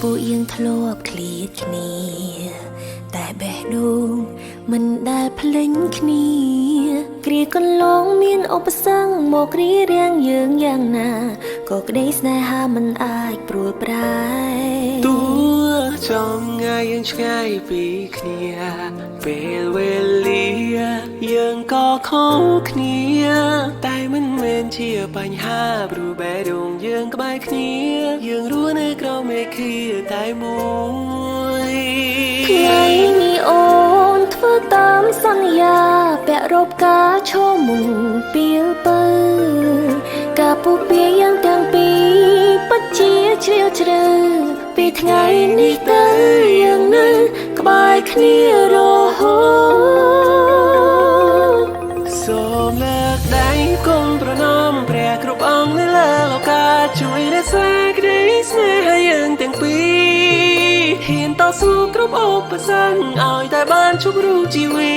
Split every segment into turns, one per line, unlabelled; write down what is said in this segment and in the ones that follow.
ពួកយើងធ្លាប់ឃ្លាតគ្នាតែបេះដូងមិនដែលភ្លេចគ្នាគ្រាកន្លងមានឧបសគ្គមករារាំងយើងយ៉ាងណាក៏ក្តីស្នេហាមិនអាចព្រួលប្រែ
ទោះចំងាយយើងឆ្ងាយពីគ្នាពេលវេលាយើងក៏ខុសគ្នាតែមិនមែនជាបញ្ហាព្រោះបេះដូងយើងក្បែរគ្នាយើងរស់នៅក្រោមមេឃាតែមួយ
ថ្ងៃនេះអូនធ្វើតាមសន្យាពាក់រ៉ូបការឈរមុងពីលបើការពុះពៀយ៉ាងទាំងពីរពិតជាជ្រាលជ្រៅពីថ្ងៃនេះទៅយើងនៅក្បែរគ្នារហូត
សូមលើកដៃគុំប្រណម្យព្រះគ្រប់អង្គនៅលើលោកាជួយរក្សាក្តីស្នេហាយើងទាំងពីរហ៊ានតស៊ូគ្រប់ឧបសគ្គឲ្យតែបានជួបរូបជីវី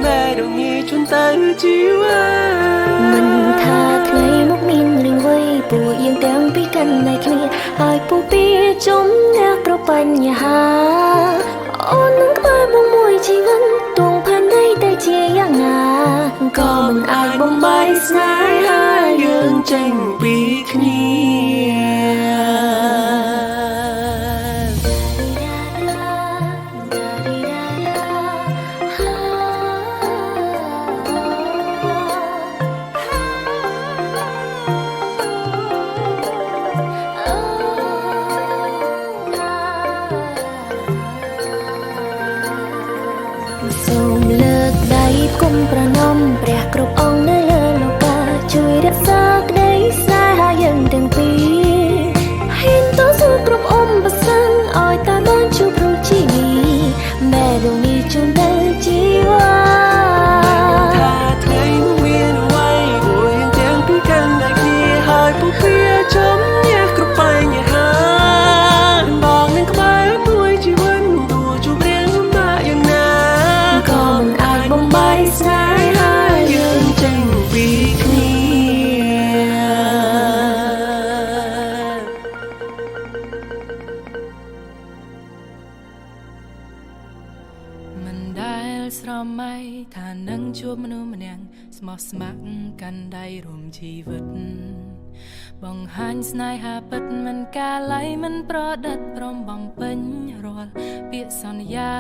តែរងាជន់ទៅជីវា
មិនថាថ្ងៃមកមានរឿងអ្វីពួកយើងទាំងពីរកាន់តែគ្នាហើយពួកពីជុំអ្នកប្របញ្ហាអូននឹងក្បែរបងមួយជីវិតទងផែនដីតែជាយ៉ាងណាក៏មិនអាចបំបីស្នេហា
យើងចេញពីគ្នា
សូមលើកដៃគុំប្រណម្យព្រះគ្រប់អង្គនៅលើលោកាជួយរក្សាក្តីស្នេហាយើងទាំងពីរហ៊ានតស៊ូគ្រប់ឧបសគ្គឲ្យតែបានជួបរូបជីវីម៉ែដងនេះជូនទៅជីវា
ថាថ្ងៃមានអ្វីពួកយើងទាំងពីរកាន់តែគ្នាហើយពួកវាជុំអ្នកគ្រប់បញ្ហាបងនឹងក្បែរមួយជីវិតទោះជួបរឿងលំបាកយ៉ាងណា
ក៏មិនអាចបំបីស្នេហា
យើងចេញពីគ្នា
មិនដែលស្រមៃថានឹងជួបមនុស្សម្នាក់ស្មោះស្ម័គ្រកាន់ដៃរួមជីវិតបង្ហាញស្នេហាពិតមិនកាឡៃមិនប្រឌិតព្រមបំពេញរាល់ពាក្យសន្យា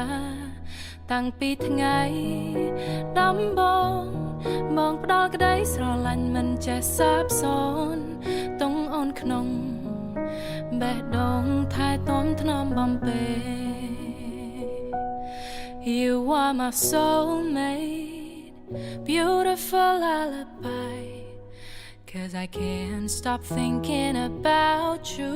តាំងពីថ្ងៃដំបូងមកផ្ដល់ក្តីស្រឡាញ់មិនចេះសាបសូន្យទងអូនក្នុងបេះដូងថែទាំថ្នមបំពេ You are my soulmate, beautiful lullaby. 'Cause I can't stop thinking about you.